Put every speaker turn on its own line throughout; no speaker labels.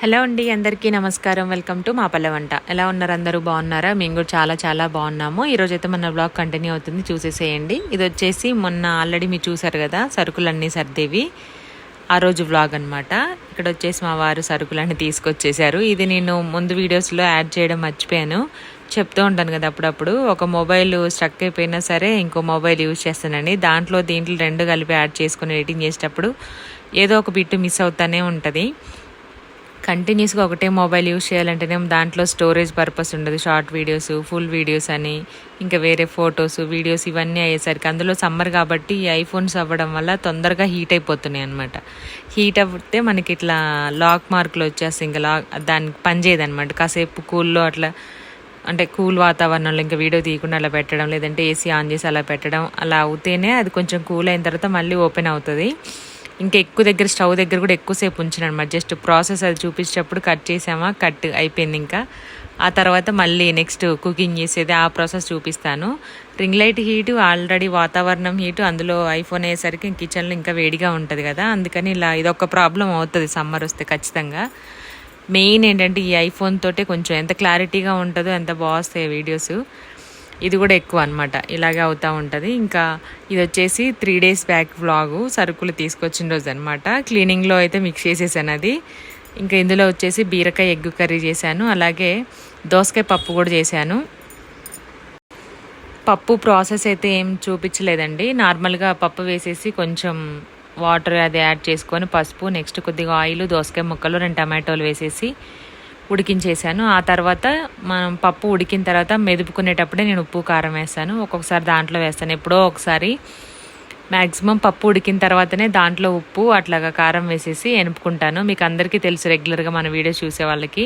Hello అండి, అందరికీ నమస్కారం. వెల్కమ్ టు మా పల్లె వంట. ఎలా ఉన్నారు? అందరూ బాగున్నారా? మేము కూడా చాలా చాలా బాగున్నాము. ఈరోజైతే మన బ్లాగ్ కంటిన్యూ అవుతుంది, చూసేసేయండి. ఇది వచ్చేసి మొన్న ఆల్రెడీ మీరు చూసారు కదా, సరుకులన్నీ సర్దేవి ఆ రోజు వ్లాగ్ అనమాట. ఇక్కడ వచ్చేసి మా వారు సరుకులన్నీ తీసుకొచ్చేసారు. ఇది నేను ముందు వీడియోస్లో యాడ్ చేయడం మర్చిపోయాను. చెప్తూ ఉంటాను కదా అప్పుడప్పుడు, ఒక మొబైల్ స్ట్రక్ అయిపోయినా సరే ఇంకో మొబైల్ యూజ్ చేస్తానండి. దీంట్లో రెండు కలిపి యాడ్ చేసుకుని ఎడిటింగ్ చేసేటప్పుడు ఏదో ఒక బిట్ మిస్ అవుతానే ఉంటుంది. కంటిన్యూస్గా ఒకటే మొబైల్ యూజ్ చేయాలంటేనే దాంట్లో స్టోరేజ్ పర్పస్ ఉండదు. షార్ట్ వీడియోస్, ఫుల్ వీడియోస్ అని, ఇంకా వేరే ఫొటోస్, వీడియోస్ ఇవన్నీ అయ్యేసరికి, అందులో సమ్మర్ కాబట్టి ఈ ఐఫోన్స్ అవ్వడం వల్ల తొందరగా హీట్ అయిపోతున్నాయి అనమాట. హీట్ అవ్వితే మనకి ఇట్లా లాక్ మార్కులు వచ్చేస్తాయి. ఇంకా దానికి పనిచేయదనమాట. కాసేపు కూల్లో అట్లా, అంటే కూల్ వాతావరణంలో ఇంకా వీడియో తీయకుండా అలా పెట్టడం, లేదంటే ఏసీ ఆన్ చేసి అలా పెట్టడం, అలా అవుతేనే అది కొంచెం కూల్ అయిన తర్వాత మళ్ళీ ఓపెన్ అవుతుంది. ఇంకా స్టవ్ దగ్గర కూడా ఎక్కువసేపు ఉంచాను అనమాట. జస్ట్ ప్రాసెస్ అది చూపించేటప్పుడు కట్ చేసామా, కట్ అయిపోయింది. ఇంకా ఆ తర్వాత మళ్ళీ నెక్స్ట్ కుకింగ్ చేసేది ఆ ప్రాసెస్ చూపిస్తాను. రింగ్ లైట్ హీటు, ఆల్రెడీ వాతావరణం హీటు, అందులో ఐఫోన్ అయ్యేసరికి కిచెన్లో ఇంకా వేడిగా ఉంటుంది కదా, అందుకని ఇలా ఇదొక ప్రాబ్లం అవుతుంది సమ్మర్ వస్తే ఖచ్చితంగా. మెయిన్ ఏంటంటే ఈ ఐఫోన్ తోటే కొంచెం ఎంత క్లారిటీగా ఉంటుందో, ఎంత బాగుస్తాయి వీడియోస్. ఇది కూడా ఎక్కువ అనమాట, ఇలాగే అవుతూ ఉంటుంది. ఇంకా ఇది వచ్చేసి 3 days బ్యాక్ వ్లాగు, సరుకులు తీసుకొచ్చిన రోజు అనమాట. క్లీనింగ్లో అయితే మిక్స్ చేసేసాను అది. ఇంకా ఇందులో వచ్చేసి బీరకాయ ఎగ్ కర్రీ చేశాను, అలాగే దోసకాయ పప్పు కూడా చేశాను. పప్పు ప్రాసెస్ అయితే ఏం చూపించలేదండి. నార్మల్గా పప్పు వేసేసి కొంచెం వాటర్ అది యాడ్ చేసుకొని, పసుపు, నెక్స్ట్ కొద్దిగా ఆయిల్, దోసకాయ ముక్కలు, 2 టమాటోలు వేసేసి ఉడికించేసాను. ఆ తర్వాత మనం పప్పు ఉడికిన తర్వాత మెదుపుకునేటప్పుడే నేను ఉప్పు, కారం వేస్తాను. ఒక్కొక్కసారి దాంట్లో వేస్తాను, ఎప్పుడో ఒకసారి. మ్యాక్సిమం పప్పు ఉడికిన తర్వాతనే దాంట్లో ఉప్పు అట్లాగా కారం వేసేసి ఎనుపుకుంటాను. మీకు అందరికీ తెలుసు, రెగ్యులర్గా మన వీడియోస్ చూసే వాళ్ళకి.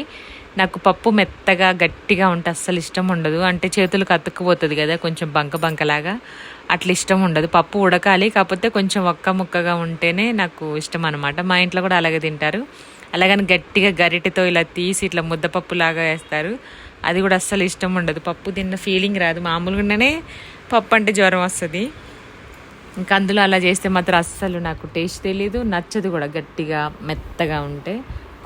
నాకు పప్పు మెత్తగా గట్టిగా ఉంటే అస్సలు ఇష్టం ఉండదు. అంటే చేతులకు అతుక్కుపోతుంది కదా, కొంచెం బంకలాగా, అట్లా ఇష్టం ఉండదు. పప్పు ఉడకాలి, కాకపోతే కొంచెం ఒక్క ముక్కగా ఉంటేనే నాకు ఇష్టం అనమాట. మా ఇంట్లో కూడా అలాగే తింటారు. అలాగని గట్టిగా గరిటెతో ఇలా తీసి ఇట్లా ముద్దపప్పు లాగా వేస్తారు, అది కూడా అస్సలు ఇష్టం ఉండదు. పప్పు తిన్న ఫీలింగ్ రాదు. మామూలుగానే పప్పు అంటే జ్వరం వస్తుంది. ఇంకా అందులో అలా చేస్తే మాత్రం అస్సలు నాకు టేస్ట్ తెలీదు, నచ్చదు కూడా. గట్టిగా మెత్తగా ఉంటే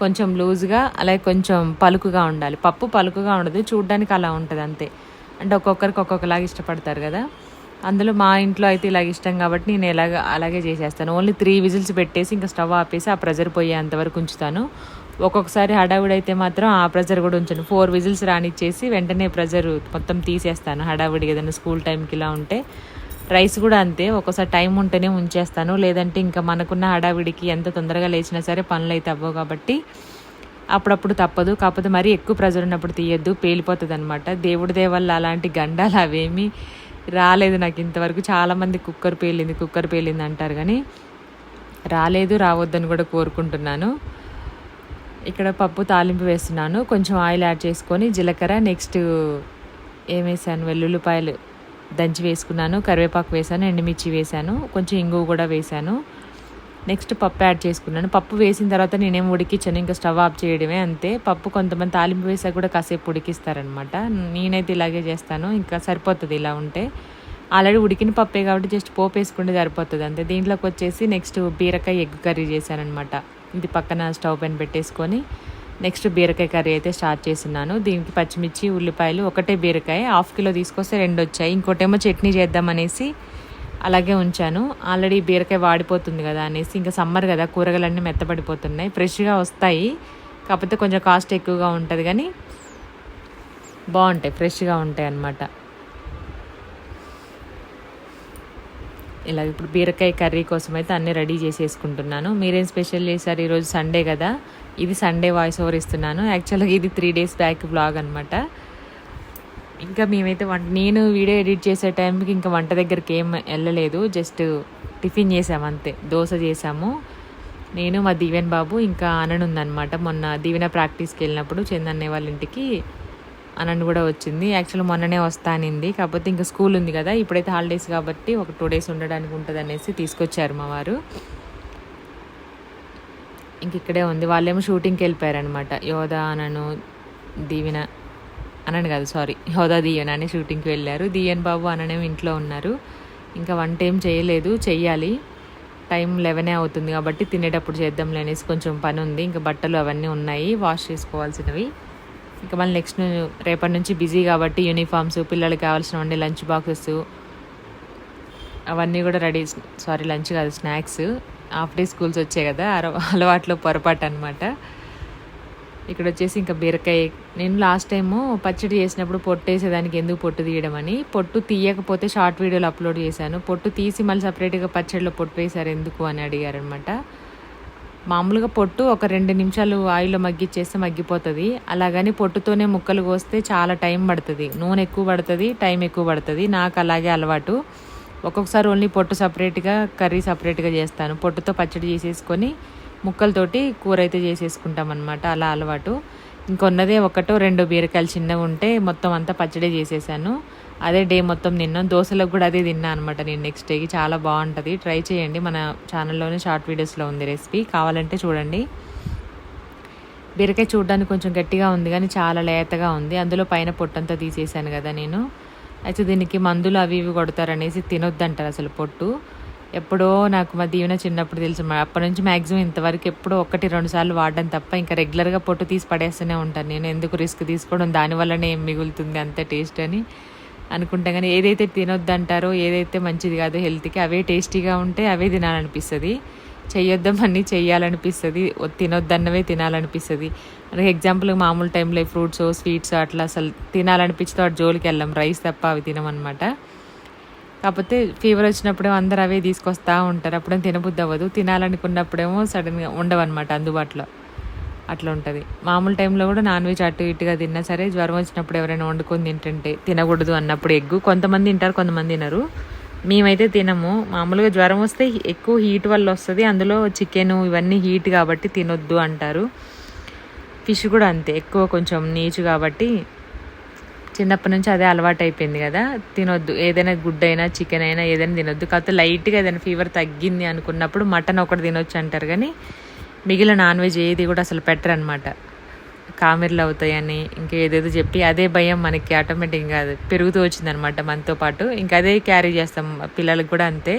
కొంచెం లూజ్గా, అలాగే కొంచెం పలుకుగా ఉండాలి. పప్పు పలుకుగా ఉండదు, చూడ్డానికి అలా ఉంటుంది అంతే. అంటే ఒక్కొక్కరికి ఒక్కొక్కలాగా ఇష్టపడతారు కదా. అందులో మా ఇంట్లో అయితే ఇలాగ ఇష్టం కాబట్టి నేను అలాగే చేసేస్తాను. ఓన్లీ 3 విజిల్స్ పెట్టేసి ఇంకా స్టవ్ ఆపేసి ఆ ప్రెజర్ పోయేంతవరకు ఉంచుతాను. ఒక్కొక్కసారి హడావిడైతే మాత్రం ఆ ప్రెజర్ కూడా ఉంచాను. 4 విజిల్స్ రానిచ్చేసి వెంటనే ప్రెజర్ మొత్తం తీసేస్తాను. హడావిడిగా ఏదైనా స్కూల్ టైంకి ఇలా ఉంటే. రైస్ కూడా అంతే, ఒక్కోసారి టైం ఉంటేనే ఉంచేస్తాను, లేదంటే ఇంకా మనకున్న హడావిడికి ఎంత తొందరగా లేచినా సరే పనులు అయితే అవ్వవు కాబట్టి అప్పుడప్పుడు తప్పదు. కాకపోతే మరీ ఎక్కువ ప్రెజర్ ఉన్నప్పుడు తీయద్దు, పేలిపోతుంది అనమాట. దేవుడి దేవల్ల అలాంటి గండాలు అవేమీ రాలేదు నాకు ఇంతవరకు. చాలామంది కుక్కర్ పేలింది అంటారు, కానీ రాలేదు, రావద్దని కూడా కోరుకుంటున్నాను. ఇక్కడ పప్పు తాలింపు వేస్తున్నాను. కొంచెం ఆయిల్ యాడ్ చేసుకొని జీలకర్ర, నెక్స్ట్ ఏం వేసాను, వెల్లుల్లిపాయలు దంచి వేసుకున్నాను, కరివేపాకు వేసాను, ఎండుమిర్చి వేసాను, కొంచెం ఇంగువ కూడా వేసాను. నెక్స్ట్ పప్పు యాడ్ చేసుకున్నాను. పప్పు వేసిన తర్వాత నేనేం ఉడికించాను, ఇంకా స్టవ్ ఆఫ్ చేయడమే అంతే. పప్పు కొంతమంది తాలింపు వేసాక కూడా కాసేపు ఉడికిస్తారనమాట. నేనైతే ఇలాగే చేస్తాను, ఇంకా సరిపోతుంది ఇలా ఉంటే. ఆల్రెడీ ఉడికిన పప్పే కాబట్టి జస్ట్ పోపు వేసుకుంటే సరిపోతుంది అంతే. దీంట్లోకి వచ్చేసి నెక్స్ట్ బీరకాయ ఎగ్ కర్రీ చేశానమాట. ఇది పక్కన స్టవ్ పైన పెట్టేసుకొని నెక్స్ట్ బీరకాయ కర్రీ అయితే స్టార్ట్ చేస్తున్నాను. దీనికి పచ్చిమిర్చి, ఉల్లిపాయలు, ఒకటే బీరకాయ 1/2 కిలో తీసుకొస్తే 2 వచ్చాయి. ఇంకోటేమో చట్నీ చేద్దామనేసి అలాగే ఉంచాను. ఆల్రెడీ బీరకాయ వాడిపోతుంది కదా అనేసి, ఇంకా సమ్మర్ కదా, కూరగాయలన్నీ మెత్తపడిపోతున్నాయి. ఫ్రెష్గా వస్తాయి, కాకపోతే కొంచెం కాస్ట్ ఎక్కువగా ఉంటుంది, కానీ బాగుంటాయి, ఫ్రెష్గా ఉంటాయి అన్నమాట. ఇలా ఇప్పుడు బీరకాయ కర్రీ కోసం అయితే అన్నీ రెడీ చేసేసుకుంటున్నాను. మీరేం స్పెషల్ చేశారు? ఈరోజు సండే కదా, ఇది సండే వాయిస్ ఓవర్ ఇస్తున్నాను. యాక్చువల్గా ఇది 3 days బ్యాక్ వ్లాగ్ అనమాట. ఇంకా మేమైతే నేను వీడియో ఎడిట్ చేసే టైంకి ఇంకా వంట దగ్గరికి ఏం వెళ్ళలేదు, జస్ట్ టిఫిన్ చేసాము అంతే. దోశ చేసాము, నేను, మా దీవెన్ బాబు, ఇంకా అనన్ ఉందన్నమాట. మొన్న దీవెన ప్రాక్టీస్కి వెళ్ళినప్పుడు చందన్నే వాళ్ళ ఇంటికి అనన్ కూడా వచ్చింది. యాక్చువల్లీ మొన్ననే వస్తా అనింది, కాకపోతే ఇంకా స్కూల్ ఉంది కదా, ఇప్పుడైతే హాలిడేస్ కాబట్టి ఒక 2 days ఉండడానికి ఉంటుంది అనేసి తీసుకొచ్చారు మా వారు. ఇంక ఇక్కడే ఉంది. వాళ్ళేమో షూటింగ్కి వెళ్ళిపోయారనమాట. యోధా, అనను, దీవెన, అనను కాదు సారీ, యోధా దీవెన అని షూటింగ్కి వెళ్ళారు. దీవెన్ బాబు అననేమో ఇంట్లో ఉన్నారు. ఇంకా వంట ఏం చేయలేదు, చెయ్యాలి. టైం 11 అవుతుంది కాబట్టి తినేటప్పుడు చేద్దాంలే అనేసి కొంచెం పని ఉంది. ఇంకా బట్టలు అవన్నీ ఉన్నాయి వాష్ చేసుకోవాల్సినవి. ఇంకా మళ్ళీ నెక్స్ట్ రేపటి నుంచి బిజీ కాబట్టి యూనిఫామ్స్, పిల్లలకి కావాల్సినవన్నీ లంచ్ బాక్సెస్ అవన్నీ కూడా రెడీ. లంచ్ కాదు, స్నాక్స్. హాఫ్ డే స్కూల్స్ వచ్చాయి కదా, అలవాట్లో పొరపాటు అనమాట. ఇక్కడ వచ్చేసి ఇంకా బీరకాయ. నేను లాస్ట్ టైము పచ్చడి చేసినప్పుడు పొట్టు వేసేదానికి ఎందుకు పొట్టు తీయడం అని, పొట్టు తీయకపోతే షార్ట్ వీడియోలు అప్లోడ్ చేశాను. పొట్టు తీసి మళ్ళీ సపరేట్గా పచ్చడిలో పొట్టు వేశారు ఎందుకు అని అడిగారనమాట. మామూలుగా పొట్టు ఒక 2 నిమిషాలు ఆయిల్లో మగ్గిచ్చేస్తే మగ్గిపోతుంది. అలాగని పొట్టుతోనే ముక్కలు కోస్తే చాలా టైం పడుతుంది, నూనె ఎక్కువ పడుతుంది, టైం ఎక్కువ పడుతుంది. నాకు అలాగే అలవాటు. ఒక్కొక్కసారి ఓన్లీ పొట్టు సపరేట్గా, కర్రీ సపరేట్గా చేస్తాను. పొట్టుతో పచ్చడి చేసేసుకొని ముక్కలతోటి కూర అయితే చేసేసుకుంటాం అనమాట. అలా అలవాటు. ఇంకొన్నదే 1-2 బీరకాయలు చిన్నగా ఉంటే మొత్తం అంతా పచ్చడి చేసేసాను. అదే డే మొత్తం తిన్నాను. దోశలకు కూడా అదే తిన్నా అనమాట నేను నెక్స్ట్ డేకి. చాలా బాగుంటుంది, ట్రై చేయండి. మన ఛానల్లోనే షార్ట్ వీడియోస్లో ఉంది రెసిపీ, కావాలంటే చూడండి. బీరకాయ చూడడానికి కొంచెం గట్టిగా ఉంది కానీ చాలా లేతగా ఉంది. అందులో పైన పొట్టంతా తీసేసాను కదా నేను. అయితే దీనికి మందులు అవి ఇవి కొడతారనేసి తినొద్దంటారు అసలు పొట్టు. ఎప్పుడో నాకు మా దీవెన చిన్నప్పుడు తెలుసు, అప్పటి నుంచి మ్యాక్సిమం ఇంతవరకు ఎప్పుడో 1-2 సార్లు వాడడం తప్ప ఇంకా రెగ్యులర్గా పొట్టు తీసి పడేస్తూనే ఉంటాను నేను. ఎందుకు రిస్క్ తీసుకోవడం, దానివల్లనే ఏం మిగులుతుంది అంత టేస్ట్ అని అనుకుంటా. కానీ ఏదైతే తినొద్దంటారో, ఏదైతే మంచిది కాదో హెల్త్కి, అవే టేస్టీగా ఉంటే అవే తినాలనిపిస్తుంది. చెయ్యొద్దామని చెయ్యాలనిపిస్తుంది, తినొద్దన్నవే తినాలనిపిస్తుంది. మనకి ఎగ్జాంపుల్ మామూలు టైంలో ఫ్రూట్స్, స్వీట్స్ అట్లా అసలు తినాలనిపించితే వాటి జోలికి వెళ్ళాం, రైస్ తప్ప అవి తినమన్నమాట. కాకపోతే ఫీవర్ వచ్చినప్పుడేమో అందరు అవే తీసుకొస్తూ ఉంటారు, అప్పుడేమో తినబుద్ధి అవ్వదు. తినాలనుకున్నప్పుడేమో సడన్గా ఉండవన్నమాట అందుబాటులో. అట్లా ఉంటుంది. మామూలు టైంలో కూడా నాన్ వెజ్ అటు ఇటుగా తిన్నా సరే, జ్వరం వచ్చినప్పుడు ఎవరైనా వండుకొని తింటుంటే తినకూడదు అన్నప్పుడు ఎగ్గు కొంతమంది తింటారు, కొంతమంది తినరు. మేమైతే తినము. మామూలుగా జ్వరం వస్తే ఎక్కువ హీట్ వల్ల వస్తుంది, అందులో చికెను ఇవన్నీ హీట్ కాబట్టి తినొద్దు అంటారు. ఫిష్ కూడా అంతే, ఎక్కువ కొంచెం నీచు కాబట్టి చిన్నప్పటి నుంచి అదే అలవాటు అయిపోయింది కదా, తినొద్దు. ఏదైనా గుడ్ అయినా చికెన్ అయినా ఏదైనా తినొద్దు. కాకపోతే లైట్గా ఏదైనా ఫీవర్ తగ్గింది అనుకున్నప్పుడు మటన్ ఒకటి తినొచ్చు అంటారు, కానీ మిగిలిన నాన్ వెజ్ ఏది కూడా అసలు పెట్టరు అనమాట. కామెర్లు అవుతాయని ఇంకా ఏదేదో చెప్పి అదే భయం మనకి ఆటోమేటిక్ కాదు పెరుగుతూ వచ్చిందనమాట మనతో పాటు. ఇంకా అదే క్యారీ చేస్తాం, పిల్లలకు కూడా అంతే.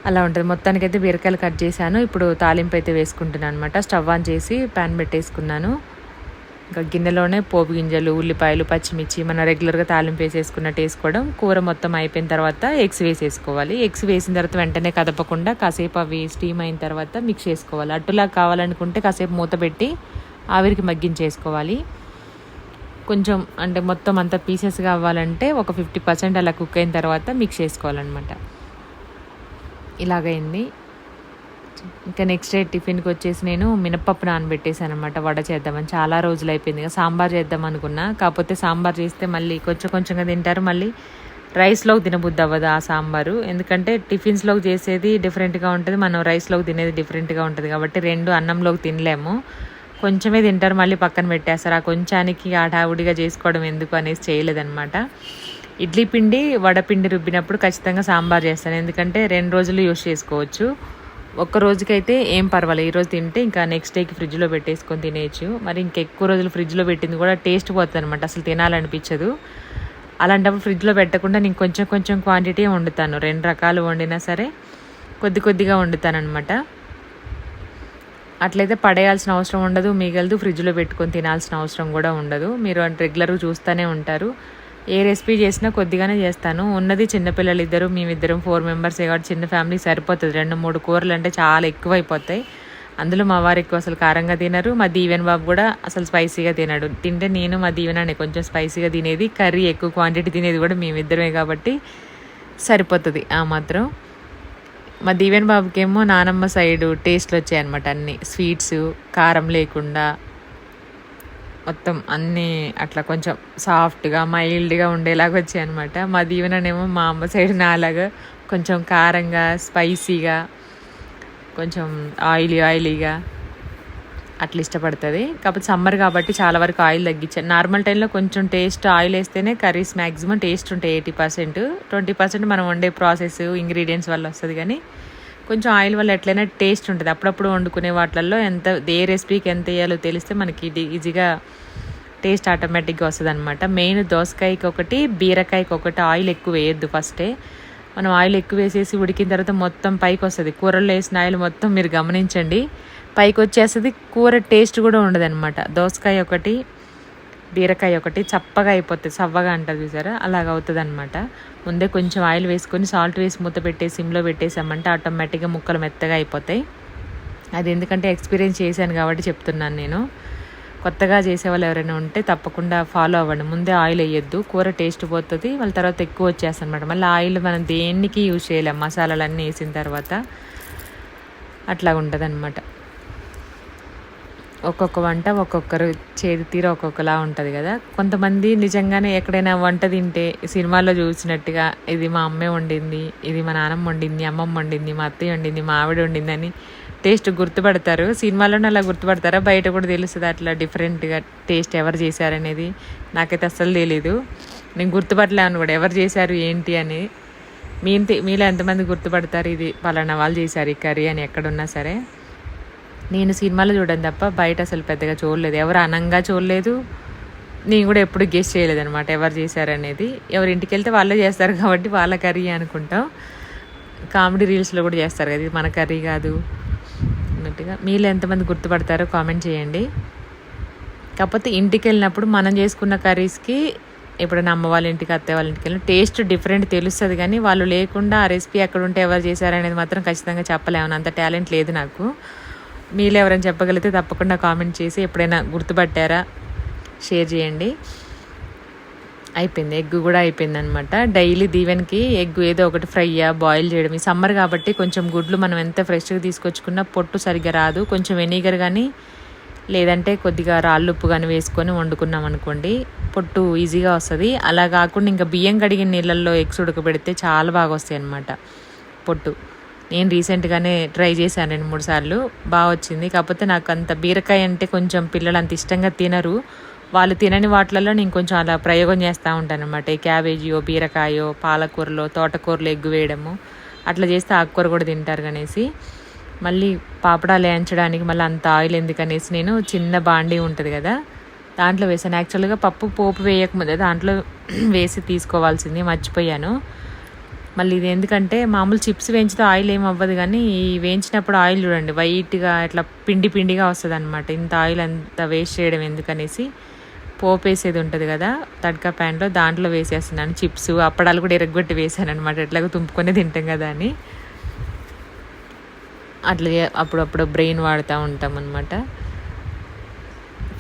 అలా ఉంటుంది. మొత్తానికైతే బీరకాయలు కట్ చేశాను. ఇప్పుడు తాలింపు అయితే వేసుకుంటున్నాను అనమాట. స్టవ్ ఆన్ చేసి ప్యాన్ పెట్టేసుకున్నాను. ఇంకా గిన్నెలోనే పోపు గింజలు, ఉల్లిపాయలు, పచ్చిమిర్చి మనం రెగ్యులర్గా తాలింపు వేసేసుకున్నట్టు వేసుకోవడం. కూర మొత్తం అయిపోయిన తర్వాత ఎగ్స్ వేసేసుకోవాలి. ఎగ్స్ వేసిన తర్వాత వెంటనే కదపకుండా కాసేపు అవి స్టీమ్ అయిన తర్వాత మిక్స్ చేసుకోవాలి. అట్టులా కావాలనుకుంటే కాసేపు మూత పెట్టి ఆవిరికి మగ్గించేసుకోవాలి. కొంచెం అంటే మొత్తం అంతా పీసెస్గా అవ్వాలంటే ఒక 50% అలా కుక్ అయిన తర్వాత మిక్స్ చేసుకోవాలన్నమాట. ఇలాగైంది. ఇంకా నెక్స్ట్ డే టిఫిన్కి వచ్చేసి నేను మినపప్పు నానబెట్టేసాను అనమాట, వడ చేద్దామని. చాలా రోజులు అయిపోయింది కదా, సాంబార్ చేద్దాం అనుకున్నా. కాకపోతే సాంబార్ చేస్తే మళ్ళీ కొంచెంగా తింటారు, మళ్ళీ రైస్లోకి తినబుద్ధి అవ్వదు ఆ సాంబారు. ఎందుకంటే టిఫిన్స్లోకి చేసేది డిఫరెంట్గా ఉంటుంది, మనం రైస్లోకి తినేది డిఫరెంట్గా ఉంటుంది కాబట్టి రెండు అన్నంలోకి తినలేము. కొంచెమే తింటారు, మళ్ళీ పక్కన పెట్టేస్తారు. ఆ కొంచానికి హడావుడిగా చేసుకోవడం ఎందుకు అనేసి చేయలేదన్నమాట. ఇడ్లీ పిండి, వడపిండి రుబ్బినప్పుడు ఖచ్చితంగా సాంబార్ చేస్తాను, ఎందుకంటే 2 రోజులు యూస్ చేసుకోవచ్చు. ఒక్క రోజుకైతే ఏం పర్వాలేదు, ఈరోజు తింటే ఇంకా నెక్స్ట్ డేకి ఫ్రిడ్జ్లో పెట్టేసుకొని తినేయచ్చు. మరి ఇంకెక్కువ రోజులు ఫ్రిడ్జ్లో పెట్టింది కూడా టేస్ట్ పోతుంది అనమాట, అసలు తినాలనిపించదు. అలాంటప్పుడు ఫ్రిడ్జ్లో పెట్టకుండా నేను కొంచెం క్వాంటిటీ వండుతాను. 2 రకాలు వండినా సరే కొద్దిగా వండుతాను అనమాట. అట్లయితే పడేయాల్సిన అవసరం ఉండదు, మిగలదు, ఫ్రిడ్జ్లో పెట్టుకొని తినాల్సిన అవసరం కూడా ఉండదు. మీరు రెగ్యులర్గా చూస్తూనే ఉంటారు. ఏ రెసిపీ చేసినా కొద్దిగానే చేస్తాను. ఉన్నది చిన్నపిల్లలు ఇద్దరు, మేమిద్దరం 4 మెంబర్సే కాబట్టి చిన్న ఫ్యామిలీ సరిపోతుంది. 2-3 కూరలు అంటే చాలా ఎక్కువ అయిపోతాయి. అందులో మా వారు ఎక్కువ అసలు కారంగా తినరు. మా దీవెన్ బాబు కూడా అసలు స్పైసీగా తినడు. తింటే నేను మా దీవెన కొంచెం స్పైసీగా తినేది, కర్రీ ఎక్కువ క్వాంటిటీ తినేది కూడా మేమిద్దరమే కాబట్టి సరిపోతుంది ఆ మాత్రం. మా దీవెన్ బాబుకేమో నానమ్మ సైడు టేస్ట్లు వచ్చాయన్నమాట, అన్నీ స్వీట్స్, కారం లేకుండా మొత్తం అన్నీ అట్లా కొంచెం సాఫ్ట్గా మైల్డ్గా ఉండేలాగా వచ్చాయన్నమాట. మా దీవెననేమో మా అమ్మ సైడ్ నాలాగా కొంచెం కారంగా, స్పైసీగా, కొంచెం ఆయిలీగా అట్లా ఇష్టపడుతుంది. కాకపోతే సమ్మర్ కాబట్టి చాలా వరకు ఆయిల్ తగ్గించాను. నార్మల్ టైంలో కొంచెం టేస్ట్ ఆయిల్ వేస్తేనే కర్రీస్ మ్యాక్సిమం టేస్ట్ ఉంటాయి. 80%, 20% మనం వండే ప్రాసెస్ ఇంగ్రీడియంట్స్ వల్ల వస్తుంది, కానీ కొంచెం ఆయిల్ వల్ల ఎట్లయినా టేస్ట్ ఉంటుంది. అప్పుడప్పుడు వండుకునే వాటిల్లో ఏ రెసిపీకి ఎంత వేయాలో తెలిస్తే మనకి ఈజీగా టేస్ట్ ఆటోమేటిక్గా వస్తుంది అనమాట. మెయిన్ దోసకాయకి ఒకటి, బీరకాయకి ఒకటి ఆయిల్ ఎక్కువ వేయద్దు ఫస్టే. మనం ఆయిల్ ఎక్కువ వేసేసి ఉడికిన తర్వాత మొత్తం పైకి వస్తుంది. కూరల్లో వేసిన ఆయిల్ మొత్తం మీరు గమనించండి పైకి వచ్చేస్తుంది. కూర టేస్ట్ కూడా ఉండదన్నమాట. దోసకాయ ఒకటి బీరకాయ ఒకటి చప్పగా అయిపోతుంది, సవ్వగా అంటారు చూసారా, అలాగ అవుతుంది అనమాట. ముందే కొంచెం ఆయిల్ వేసుకొని సాల్ట్ వేసి మూత పెట్టేసి సిమ్లో పెట్టేసామంటే ఆటోమేటిక్గా ముక్కలు మెత్తగా అయిపోతాయి. అది ఎందుకంటే ఎక్స్పీరియన్స్ చేశాను కాబట్టి చెప్తున్నాను నేను. కొత్తగా చేసేవాళ్ళు ఎవరైనా ఉంటే తప్పకుండా ఫాలో అవ్వండి. ముందే ఆయిల్ వేయొద్దు, కూర టేస్ట్ పోతుంది, వాళ్ళ తర్వాత ఎక్కువ వచ్చేస్తుంది అనమాట. మళ్ళీ ఆయిల్ మనం దేనికి యూజ్ చేయలేం, మసాలాలన్నీ వేసిన తర్వాత అట్లా ఉంటుంది అనమాట. ఒక్కొక్క వంట ఒక్కొక్కరు చేతి తీర ఒక్కొక్కలా ఉంటుంది కదా. కొంతమంది నిజంగానే ఎక్కడైనా వంట తింటే సినిమాల్లో చూసినట్టుగా ఇది మా అమ్మే వండింది, ఇది మా నాన్నమ్మ వండింది, అమ్మమ్మ వండింది, మా అత్తయ్య వండింది, మా ఆవిడ వండింది అని టేస్ట్ గుర్తుపడతారు. సినిమాలోనే అలా గుర్తుపడతారా, బయట కూడా తెలుస్తుంది అట్లా డిఫరెంట్గా టేస్ట్ ఎవరు చేశారనేది. నాకైతే అస్సలు తెలీదు, నేను గుర్తుపట్టలేను కూడా ఎవరు చేశారు ఏంటి అని. మీలో ఎంతమంది గుర్తుపడతారు ఇది పలానా వాళ్ళు చేశారు ఈ కర్రీ అని ఎక్కడున్నా సరే. నేను సినిమాలో చూడడం తప్ప బయట అసలు పెద్దగా చూడలేదు, ఎవరు అనంగా చూడలేదు, నేను కూడా ఎప్పుడు గెస్ చేయలేదు అనమాట ఎవరు చేశారనేది. ఎవరి ఇంటికి వెళ్తే వాళ్ళే చేస్తారు కాబట్టి వాళ్ళ కర్రీ అనుకుంటాం. కామెడీ రీల్స్లో కూడా చేస్తారు కదా ఇది మన కర్రీ కాదు అన్నట్టుగా. మీలో ఎంతమంది గుర్తుపడతారో కామెంట్ చేయండి. కాకపోతే ఇంటికి వెళ్ళినప్పుడు మనం చేసుకున్న కర్రీస్కి ఎప్పుడైనా అమ్మ వాళ్ళ ఇంటికి అత్తయ్య వాళ్ళ ఇంటికి వెళ్ళిన టేస్ట్ డిఫరెంట్ తెలుస్తుంది, కానీ వాళ్ళు లేకుండా ఆ రెసిపీ ఎక్కడ ఉంటే ఎవరు చేశారనేది మాత్రం ఖచ్చితంగా చెప్పలేము, అంత టాలెంట్ లేదు నాకు. మీలో ఎవరైనా చెప్పగలిగితే తప్పకుండా కామెంట్ చేసి ఎప్పుడైనా గుర్తుపట్టారా షేర్ చేయండి. అయిపోయింది, ఎగ్ కూడా అయిపోయింది అనమాట. డైలీ దీవెన్కి ఎగ్ ఏదో ఒకటి ఫ్రైయా బాయిల్ చేయడం. ఈ సమ్మర్ కాబట్టి కొంచెం గుడ్లు మనం ఎంత ఫ్రెష్గా తీసుకొచ్చుకున్నా పొట్టు సరిగ్గా రాదు. కొంచెం వెనిగర్ కానీ లేదంటే కొద్దిగా రాళ్ళుప్పు కానీ వేసుకొని వండుకున్నాం అనుకోండి పొట్టు ఈజీగా వస్తుంది. అలా కాకుండా ఇంకా బియ్యం కడిగిన నీళ్ళల్లో ఎగ్స్ ఉడకబెడితే చాలా బాగా వస్తాయి అన్నమాట పొట్టు. నేను రీసెంట్గానే ట్రై చేశాను 2-3 సార్లు, బాగా వచ్చింది. కాకపోతే నాకు అంత బీరకాయ అంటే కొంచెం పిల్లలు అంత ఇష్టంగా తినరు. వాళ్ళు తినని వాటిలలో నేను కొంచెం అలా ప్రయోగం చేస్తూ ఉంటాను అనమాట. ఈ క్యాబేజీయో బీరకాయో పాలకూరలో తోటకూరలో ఎగ్గు వేయడము అట్లా చేస్తే ఆకుకూర కూడా తింటారు అనేసి. మళ్ళీ పాపడాలు వేయించడానికి మళ్ళీ అంత ఆయిల్ ఎందుకనేసి నేను చిన్న బాండీ ఉంటుంది కదా దాంట్లో వేసాను. యాక్చువల్గా పప్పు పోపు వేయకముందే దాంట్లో వేసి తీసుకోవాల్సింది, మర్చిపోయాను. మళ్ళీ ఇది ఎందుకంటే మామూలు చిప్స్ వేయించితే ఆయిల్ ఏం అవ్వదు, కానీ ఈ వేయించినప్పుడు ఆయిల్ చూడండి వైట్గా ఇట్లా పిండి పిండిగా వస్తుంది అనమాట. ఇంత ఆయిల్ అంత వేస్ట్ చేయడం ఎందుకనేసి పోపు వేసేది ఉంటుంది కదా తడ్కా ప్యాన్లో, దాంట్లో వేసేస్తున్నాను. చిప్స్ అప్పడాలు కూడా ఎరగొట్టి వేసాను అనమాట, ఎట్లాగో తుంపుకొని తింటాం కదా అని. అట్లా అప్పుడప్పుడు బ్రెయిన్ వాడుతూ ఉంటాం అనమాట.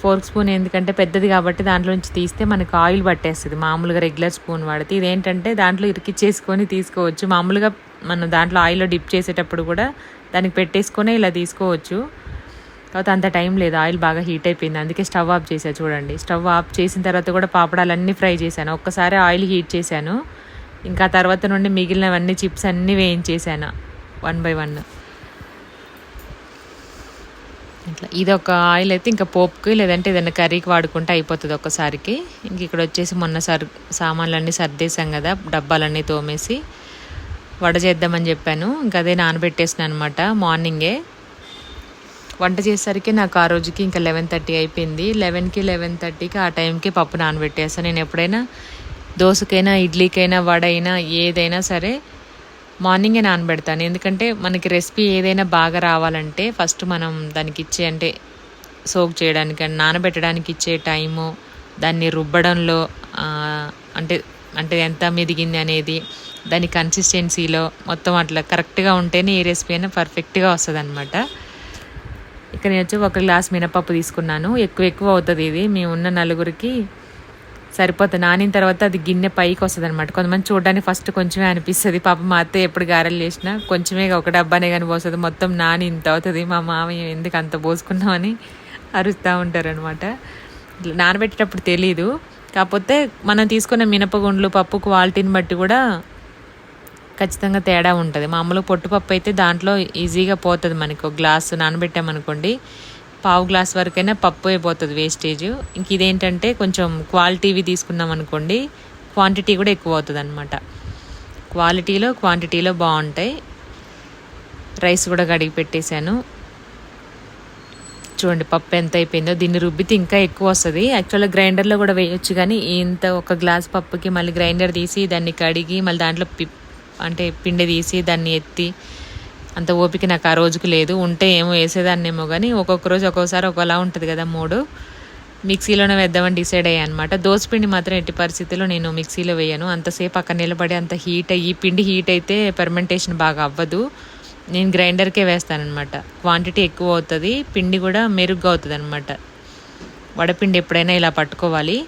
ఫోర్క్ స్పూన్ ఎందుకంటే పెద్దది కాబట్టి దాంట్లో నుంచి తీస్తే మనకు ఆయిల్ పట్టేస్తుంది. మామూలుగా రెగ్యులర్ స్పూన్ వాడితే ఇదేంటంటే దాంట్లో ఇరికిచ్చేసుకొని తీసుకోవచ్చు. మామూలుగా మనం దాంట్లో ఆయిల్లో డిప్ చేసేటప్పుడు కూడా దానికి పెట్టేసుకొని ఇలా తీసుకోవచ్చు. కాకపోతే అంత టైం లేదు, ఆయిల్ బాగా హీట్ అయిపోయింది, అందుకే స్టవ్ ఆఫ్ చేశాను. చూడండి, స్టవ్ ఆఫ్ చేసిన తర్వాత కూడా పాపడాలన్నీ ఫ్రై చేశాను. ఒక్కసారి ఆయిల్ హీట్ చేశాను, ఇంకా తర్వాత నుండి మిగిలినవన్నీ చిప్స్ అన్నీ వేయించేసాను 1 by 1. ఇట్లా ఇది ఒక ఆయిల్ అయితే ఇంకా పోపుకి లేదంటే ఏదైనా కర్రీకి వాడుకుంటే అయిపోతుంది ఒక్కసారికి. ఇంక ఇక్కడ వచ్చేసి మొన్న సామాన్లన్నీ సర్దేశాం కదా, డబ్బాలన్నీ తోమేసి వడ చేద్దామని చెప్పాను. ఇంకా అదే నానబెట్టేసినాను అనమాట మార్నింగే. వంట చేసేసరికి నాకు ఆ రోజుకి ఇంకా 11:30 అయిపోయింది. 11కి 11:30కి ఆ టైంకి పప్పు నానబెట్టేస్తాను. నేను ఎప్పుడైనా దోశకైనా ఇడ్లీకైనా వడ అయినా ఏదైనా సరే మార్నింగే నానబెడతాను. ఎందుకంటే మనకి రెసిపీ ఏదైనా బాగా రావాలంటే ఫస్ట్ మనం దానికి ఇచ్చే అంటే సోక్ చేయడానికి నానబెట్టడానికి ఇచ్చే టైము, దాన్ని రుబ్బడంలో అంటే అంటే ఎంత మెదిగింది అనేది దాని కన్సిస్టెన్సీలో మొత్తం అట్లా కరెక్ట్గా ఉంటేనే ఏ రెసిపీ అయినా పర్ఫెక్ట్గా వస్తుంది అనమాట. ఇక్కడ నేను వచ్చి 1 గ్లాస్ మినపప్పు తీసుకున్నాను. ఎక్కువ అవుతుంది ఇది, మేము ఉన్న నలుగురికి సరిపోతుంది. నానిన తర్వాత అది గిన్నె పైకి వస్తుంది అనమాట. కొంతమంది చూడడానికి ఫస్ట్ కొంచెమే అనిపిస్తుంది. పాప మా అత్తయ్య ఎప్పుడు గారెలు చేసినా కొంచెమే ఒక డబ్బానే కానీ పోస్తుంది, మొత్తం నాని ఇంత అవుతుంది. మా మామయ్య ఎందుకు అంత పోసుకున్నామని అరుస్తూ ఉంటారు అనమాట. నానబెట్టేటప్పుడు తెలీదు, కాకపోతే మనం తీసుకున్న మినపగుండ్లు పప్పు క్వాలిటీని బట్టి కూడా ఖచ్చితంగా తేడా ఉంటుంది. మామూలుగా పొట్టుపప్పు అయితే దాంట్లో ఈజీగా పోతుంది. మనకి 1 గ్లాసు నానబెట్టామనుకోండి 1/2 గ్లాస్ వరకైనా పప్పు అయిపోతుంది వేస్టేజ్. ఇంక ఇదేంటంటే కొంచెం క్వాలిటీవి తీసుకున్నాం అనుకోండి క్వాంటిటీ కూడా ఎక్కువ అవుతుంది అనమాట. క్వాంటిటీలో బాగుంటాయి. రైస్ కూడా కడిగి పెట్టేశాను. చూడండి పప్పు ఎంత అయిపోయిందో. దీన్ని రుబ్బితే ఇంకా ఎక్కువ వస్తుంది. యాక్చువల్గా గ్రైండర్లో కూడా వేయొచ్చు, కానీ ఇంత 1 గ్లాస్ పప్పుకి మళ్ళీ గ్రైండర్ తీసి దాన్ని కడిగి మళ్ళీ దాంట్లో అంటే పిండి తీసి దాన్ని ఎత్తి అంత ఓపిక నాకు ఆ రోజుకి లేదు. ఉంటే ఏమో వేసేదాన్నేమో కానీ ఒక్కొక్క రోజు ఒక్కొక్కసారి ఒకలా ఉంటుంది కదా మూడు. మిక్సీలోనే వేద్దామని డిసైడ్ అయ్యాను అనమాట. దోసపిండి మాత్రం ఎట్టి పరిస్థితుల్లో నేను మిక్సీలో వేయను. అంతసేపు అక్కడ నిలబడి అంత హీట్ అయ్యి పిండి హీట్ అయితే ఫెర్మెంటేషన్ బాగా అవ్వదు. నేను గ్రైండర్కే వేస్తానమాట. క్వాంటిటీ ఎక్కువ అవుతుంది, పిండి కూడా మెరుగ్గా అవుతుంది అనమాట. వడపిండి ఎప్పుడైనా ఇలా పట్టుకోవాలి.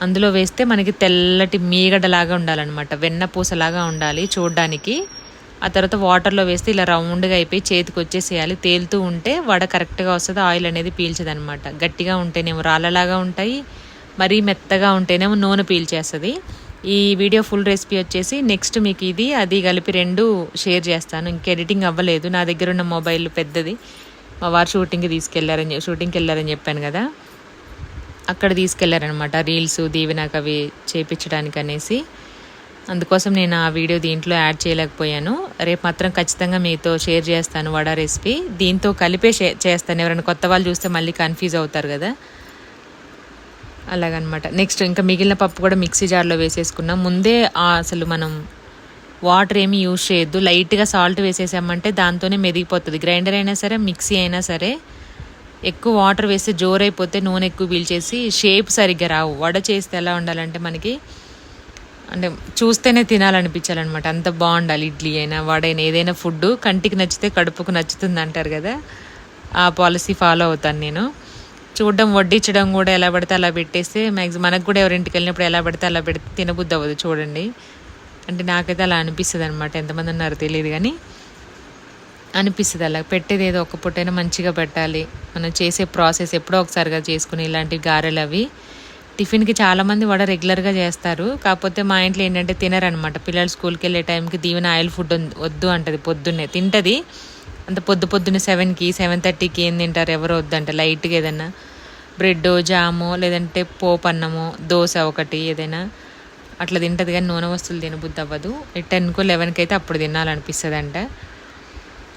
అందులో వేస్తే మనకి తెల్లటి మీగడలాగా ఉండాలన్నమాట, వెన్నపూసలాగా ఉండాలి చూడడానికి. ఆ తర్వాత వాటర్లో వేస్తే ఇలా రౌండ్గా అయిపోయి చేతికి వచ్చేసేయాలి. తేలుతూ ఉంటే వడ కరెక్ట్గా వస్తుంది, ఆయిల్ అనేది పీల్చదనమాట. గట్టిగా ఉంటేనేమో రాళ్ళలాగా ఉంటాయి, మరీ మెత్తగా ఉంటేనేమో నూనె పీల్చేస్తుంది. ఈ వీడియో ఫుల్ రెసిపీ వచ్చేసి నెక్స్ట్ మీకు ఇది అది కలిపి రెండు షేర్ చేస్తాను. ఇంక ఎడిటింగ్ అవ్వలేదు, నా దగ్గర ఉన్న మొబైల్ పెద్దది. మా వారు షూటింగ్కి వెళ్ళారని చెప్పాను కదా, అక్కడ తీసుకెళ్లారనమాట రీల్స్ దీవెనకు అవి చేయించడానికి అనేసి. అందుకోసం నేను ఆ వీడియో దీంట్లో యాడ్ చేయలేకపోయాను. రేపు మాత్రం ఖచ్చితంగా మీతో షేర్ చేస్తాను వడ రెసిపీ. దీంతో కలిపే చేస్తాను, ఎవరైనా కొత్త వాళ్ళు చూస్తే మళ్ళీ కన్ఫ్యూజ్ అవుతారు కదా, అలాగనమాట. నెక్స్ట్ ఇంకా మిగిలిన పప్పు కూడా మిక్సీ జార్లో వేసేసుకున్నాం. ముందే అసలు మనం వాటర్ ఏమి యూజ్ చేయొద్దు, లైట్గా సాల్ట్ వేసేసామంటే దాంతోనే మెదిగిపోతుంది. గ్రైండర్ అయినా సరే మిక్సీ అయినా సరే ఎక్కువ వాటర్ వేస్తే జోరైపోతే నూనె ఎక్కువ పీల్చేసి షేప్ సరిగ్గా రావు. వడ చేస్తే ఎలా ఉండాలంటే మనకి అంటే చూస్తేనే తినాలనిపించాలన్నమాట, అంత బాగుండాలి. ఇడ్లీ అయినా వడ అయినా ఏదైనా ఫుడ్ కంటికి నచ్చితే కడుపుకు నచ్చుతుంది అంటారు కదా, ఆ పాలసీ ఫాలో అవుతాను నేను. చూడడం వడ్డించడం కూడా ఎలా పడితే అలా పెట్టేస్తే మ్యాక్సిమం మనకు కూడా ఎవరింటికి వెళ్ళినప్పుడు ఎలా పడితే అలా పెడితే తినబుద్ధి అవ్వదు చూడండి. అంటే నాకైతే అలా అనిపిస్తుంది అనమాట, ఎంతమంది ఉన్నారో తెలియదు కానీ అనిపిస్తుంది. అలా పెట్టేది ఏదో ఒక పూటైనా మంచిగా పెట్టాలి. మనం చేసే ప్రాసెస్ ఎప్పుడో ఒకసారిగా చేసుకుని ఇలాంటి గారెలు అవి టిఫిన్కి చాలామంది వడ రెగ్యులర్గా చేస్తారు. కాకపోతే మా ఇంట్లో ఏంటంటే తినరనమాట. పిల్లలు స్కూల్కి వెళ్ళే టైంకి దీవెన ఆయిల్ ఫుడ్ వద్దు అంటది, పొద్దున్నే తింటుంది. అంత పొద్దున్నే 7కి 7:30కి ఏం తింటారు, ఎవరు వద్దంట. లైట్గా ఏదైనా బ్రెడ్ జాము లేదంటే పోపు అన్నము దోశ ఒకటి ఏదైనా అట్లా తింటుంది, కానీ నూనె వస్తువులు తినబుద్ధి అవ్వదు. 10కో 11కి అయితే అప్పుడు తినాలనిపిస్తుంది అంట.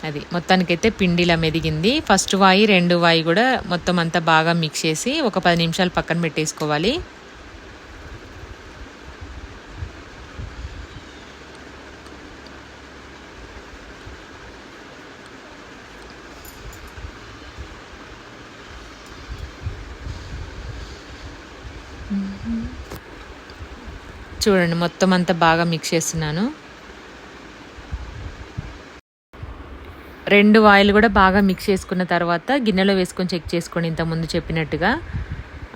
అది మొత్తానికైతే పిండిలా మెదిగింది. ఫస్ట్ వాయి రెండు వాయి కూడా మొత్తం అంతా బాగా మిక్స్ చేసి ఒక 10 నిమిషాలు పక్కన పెట్టేసుకోవాలి. చూడండి మొత్తం అంతా బాగా మిక్స్ చేస్తున్నాను. 2 వాయిలు కూడా బాగా మిక్స్ చేసుకున్న తర్వాత గిన్నెలో వేసుకొని చెక్ చేసుకోండి, ఇంతకుముందు చెప్పినట్టుగా.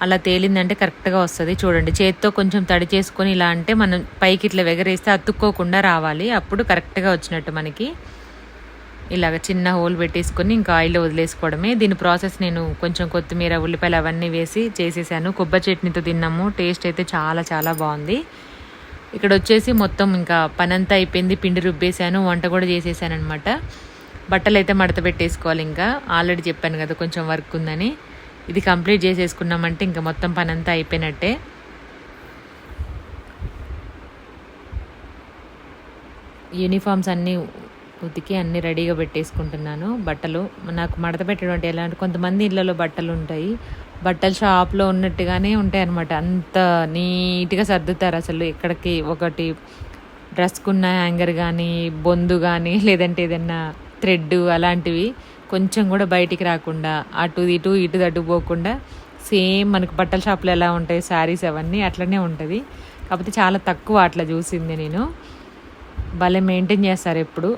అలా తేలిందంటే కరెక్ట్గా వస్తుంది. చూడండి చేత్తో కొంచెం తడి చేసుకొని ఇలా అంటే మనం పైకి ఇట్లా ఎగరేస్తే అతుక్కోకుండా రావాలి, అప్పుడు కరెక్ట్గా వచ్చినట్టు మనకి. ఇలాగ చిన్న హోల్ పెట్టేసుకొని ఇంకా ఆయిల్లో వదిలేసుకోవడమే. దీని ప్రాసెస్ నేను కొంచెం కొత్తిమీర ఉల్లిపాయలు అవన్నీ వేసి చేసేసాను. కొబ్బరి చట్నీతో తిన్నాము, టేస్ట్ అయితే చాలా చాలా బాగుంది. ఇక్కడ వచ్చేసి మొత్తం ఇంకా పనంతా అయిపోయింది, పిండి రుబ్బేశాను, వంట కూడా చేసేసాను అనమాట. బట్టలు అయితే మడత పెట్టేసుకోవాలి. ఇంకా ఆల్రెడీ చెప్పాను కదా కొంచెం వర్క్ ఉందని, ఇది కంప్లీట్ చేసేసుకున్నామంటే ఇంకా మొత్తం పనంతా అయిపోయినట్టే. యూనిఫామ్స్ అన్నీ ఉతికి అన్నీ రెడీగా పెట్టేసుకుంటున్నాను. బట్టలు నాకు మడత పెట్టడం అంటే ఎలా అంటే, కొంతమంది ఇళ్ళలో బట్టలు ఉంటాయి, బట్టలు షాప్లో ఉన్నట్టుగానే ఉంటాయి అనమాట, అంత నీట్గా సర్దుతారు. అసలు ఎక్కడికి ఒకటి డ్రెస్కున్న హ్యాంగర్ కానీ బొందు కానీ లేదంటే ఏదన్నా థ్రెడ్ అలాంటివి కొంచెం కూడా బయటికి రాకుండా అటు ఇటు అటు పోకుండా సేమ్ మనకు బట్టల షాప్లో ఎలా ఉంటాయి శారీస్ అవన్నీ అట్లనే ఉంటుంది. కాకపోతే చాలా తక్కువ అట్లా చూసింది నేను. భలే మెయింటైన్ చేస్తారు ఎప్పుడు.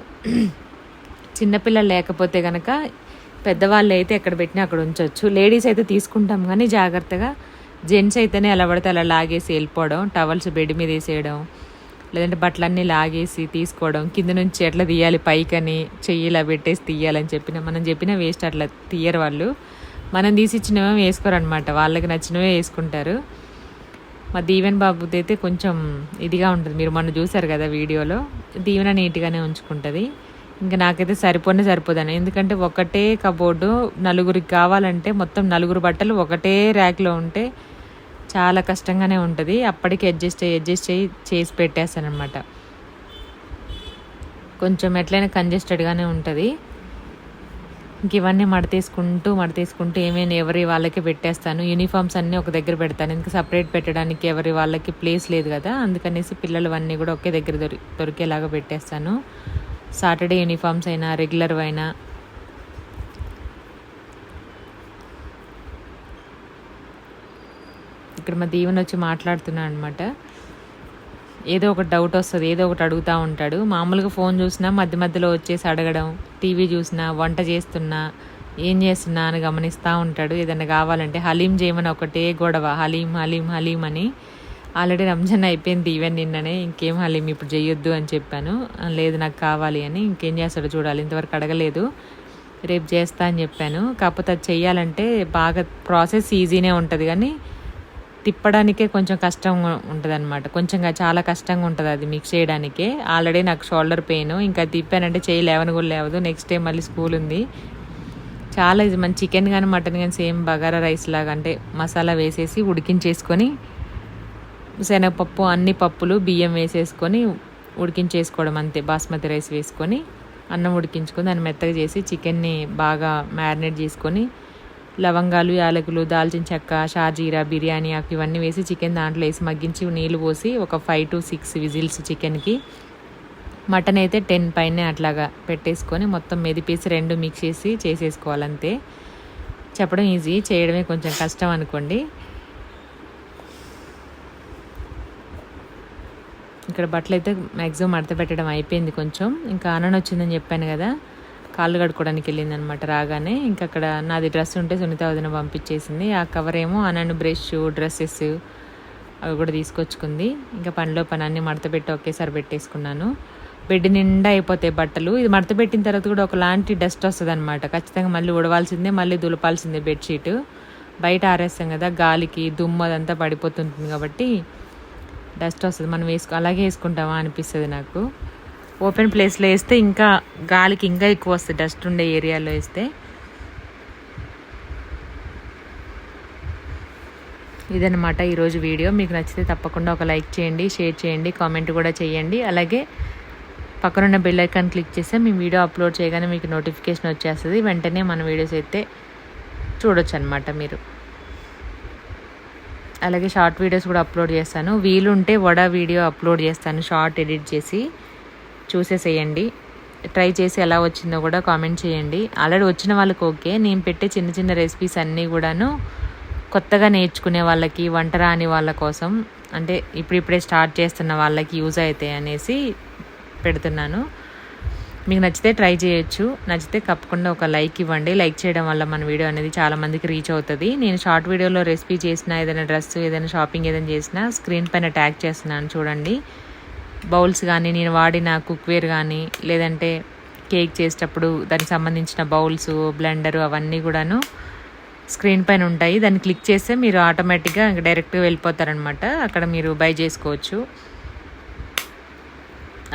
చిన్నపిల్లలు లేకపోతే కనుక పెద్దవాళ్ళు అయితే ఎక్కడ పెట్టినా అక్కడ ఉంచవచ్చు. లేడీస్ అయితే తీసుకుంటాం కానీ జాగ్రత్తగా, జెంట్స్ అయితేనే ఎలా పడితే అలా లాగేసి వెళ్ళిపోవడం, టవల్స్ బెడ్ మీద వేసేయడం, లేదంటే బట్టలన్నీ లాగేసి తీసుకోవడం, కింద నుంచి ఎట్లా తీయాలి పైకని చెయ్యి ఇలా పెట్టేసి తీయాలని మనం చెప్పిన వేస్ట్ అట్లా తీయరు వాళ్ళు. మనం తీసి ఇచ్చినవే వేసుకోరనమాట, వాళ్ళకి నచ్చినవే వేసుకుంటారు. మా దీవెన్ బాబుది అయితే కొంచెం ఇదిగా ఉంటుంది, మీరు మొన్న చూసారు కదా వీడియోలో. దీవెన నీట్గానే ఉంచుకుంటుంది. ఇంకా నాకైతే సరిపోదని, ఎందుకంటే ఒకటే కబోర్డు నలుగురికి కావాలంటే మొత్తం 4 బట్టలు ఒకటే ర్యాక్లో ఉంటే చాలా కష్టంగానే ఉంటుంది. అప్పటికి అడ్జస్ట్ చేసి పెట్టేస్తాను అనమాట. కొంచెం ఎట్లయినా కంజెస్టెడ్గానే ఉంటుంది. ఇంక ఇవన్నీ మడతేసుకుంటూ ఏమైనా ఎవరి వాళ్ళకి పెట్టేస్తాను. యూనిఫామ్స్ అన్నీ ఒక దగ్గర పెడతాను, ఇంకా సపరేట్ పెట్టడానికి ఎవరి వాళ్ళకి ప్లేస్ లేదు కదా, అందుకనేసి పిల్లలవన్నీ కూడా ఒకే దగ్గర దొరికేలాగా పెట్టేస్తాను. సాటర్డే యూనిఫామ్స్ అయినా రెగ్యులర్ అయినా. ఇక్కడ మా దీవెన వచ్చి మాట్లాడుతున్నాను అనమాట. ఏదో ఒక డౌట్ వస్తుంది, ఏదో ఒకటి అడుగుతూ ఉంటాడు. మామూలుగా ఫోన్ చూసినా మధ్య మధ్యలో వచ్చేసి అడగడం, టీవీ చూసినా, వంట చేస్తున్నా, ఏం చేస్తున్నా అని గమనిస్తూ ఉంటాడు. ఏదైనా కావాలంటే హలీం చేయమని ఒకటే గొడవ, హలీం హలీం హలీం అని. ఆల్రెడీ రంజాన్ అయిపోయింది ఈవెన్ నిన్ననే, ఇంకేం హలీం ఇప్పుడు చేయొద్దు అని చెప్పాను. లేదు నాకు కావాలి అని. ఇంకేం చేస్తాడో చూడాలి, ఇంతవరకు అడగలేదు, రేపు చేస్తా అని చెప్పాను. కాకపోతే అది చెయ్యాలంటే బాగా ప్రాసెస్ ఈజీనే ఉంటుంది కానీ తిప్పడానికే కొంచెం కష్టంగా ఉంటుంది అనమాట. చాలా కష్టంగా ఉంటుంది అది మిక్స్ చేయడానికే. ఆల్రెడీ నాకు షోల్డర్ పెయిన్, ఇంకా తిప్పానంటే చేయి లేవని కూడా లేవదు. నెక్స్ట్ డే మళ్ళీ స్కూల్ ఉంది. చాలా ఇది మన చికెన్ కానీ మటన్ కానీ సేమ్ బగారా రైస్ లాగా, అంటే మసాలా వేసేసి ఉడికించేసుకొని శనగపప్పు అన్ని పప్పులు బియ్యం వేసేసుకొని ఉడికించేసుకోవడం అంతే. బాస్మతి రైస్ వేసుకొని అన్నం ఉడికించుకొని దాన్ని మెత్తగా చేసి చికెన్ని బాగా మ్యారినేట్ చేసుకొని లవంగాలు, యాలకులు, దాల్చిన చెక్క, షాజీరా, బిర్యానీ ఆకు ఇవన్నీ వేసి చికెన్ దాంట్లో వేసి మగ్గించి నీళ్ళు పోసి ఒక 5 to 6 విజిల్స్ చికెన్కి. మటన్ అయితే 10 పైనే అట్లాగా పెట్టేసుకొని మొత్తం మెదిపేసి 2 మిక్స్ చేసి చేసేసుకోవాలంతే. చెప్పడం ఈజీ, చేయడమే కొంచెం కష్టం అనుకోండి. ఇక్కడ బట్టలు అయితే మ్యాక్సిమం మడత పెట్టడం అయిపోయింది కొంచెం. ఇంకా ఆనన వచ్చిందని చెప్పాను కదా, కాళ్ళు కడుక్కోవడానికి వెళ్ళిందనమాట. రాగానే ఇంకా అక్కడ నాది డ్రెస్ ఉంటే సునీత వదిన పంపించేసింది. ఆ కవర్ ఏమో అనను బ్రష్, డ్రెస్సెస్ అవి కూడా తీసుకొచ్చుకుంది. ఇంకా పనిలో పని అన్నీ మడత పెట్టి ఒకేసారి పెట్టేసుకున్నాను. బెడ్ నిండా అయిపోతాయి బట్టలు. ఇది మడత పెట్టిన తర్వాత కూడా ఒకలాంటి డస్ట్ వస్తుంది అనమాట. ఖచ్చితంగా మళ్ళీ ఉడవాల్సిందే, మళ్ళీ దులపాల్సిందే బెడ్షీట్. బయట ఆరేస్తాం కదా, గాలికి దుమ్ము అదంతా పడిపోతుంటుంది కాబట్టి డస్ట్ వస్తుంది. మనం అలాగే వేసుకుంటామా అనిపిస్తుంది నాకు. ఓపెన్ ప్లేస్లో వేస్తే ఇంకా గాలికి ఇంకా ఎక్కువ వస్తుంది, డస్ట్ ఉండే ఏరియాలో వేస్తే. ఇదనమాట ఈరోజు వీడియో. మీకు నచ్చితే తప్పకుండా ఒక లైక్ చేయండి, షేర్ చేయండి, కామెంట్ కూడా చేయండి. అలాగే పక్కనున్న బెల్ ఐకాన్ క్లిక్ చేస్తే మేము వీడియో అప్లోడ్ చేయగానే మీకు నోటిఫికేషన్ వచ్చేస్తుంది. వెంటనే మన వీడియోస్ అయితే చూడొచ్చు అనమాట మీరు. అలాగే షార్ట్ వీడియోస్ కూడా అప్లోడ్ చేస్తాను. వీలుంటే వీడియో అప్లోడ్ చేస్తాను, షార్ట్ ఎడిట్ చేసి చూసేసేయండి. ట్రై చేసి ఎలా వచ్చిందో కూడా కామెంట్ చేయండి. ఆల్రెడీ వచ్చిన వాళ్ళకి ఓకే. నేను పెట్టే చిన్న చిన్న రెసిపీస్ అన్నీ కూడాను కొత్తగా నేర్చుకునే వాళ్ళకి, వంట రాని వాళ్ళ కోసం, అంటే ఇప్పుడిప్పుడే స్టార్ట్ చేస్తున్న వాళ్ళకి యూజ్ అవుతాయి అనేసి పెడుతున్నాను. మీకు నచ్చితే ట్రై చేయొచ్చు. నచ్చితే తప్పకుండా ఒక లైక్ ఇవ్వండి. లైక్ చేయడం వల్ల మన వీడియో అనేది చాలామందికి రీచ్ అవుతుంది. నేను షార్ట్ వీడియోలో రెసిపీ చేసినా, ఏదైనా డ్రెస్, ఏదైనా షాపింగ్ ఏదైనా చేసినా స్క్రీన్ పైన ట్యాగ్ చేస్తున్నాను చూడండి. బౌల్స్ కానీ, నేను వాడిన కుక్వేర్ కానీ, లేదంటే కేక్ చేసేటప్పుడు దానికి సంబంధించిన బౌల్స్, బ్లెండరు అవన్నీ కూడాను స్క్రీన్ పైన ఉంటాయి. దాన్ని క్లిక్ చేస్తే మీరు ఆటోమేటిక్గా డైరెక్ట్గా వెళ్ళిపోతారనమాట. అక్కడ మీరు బై చేసుకోవచ్చు.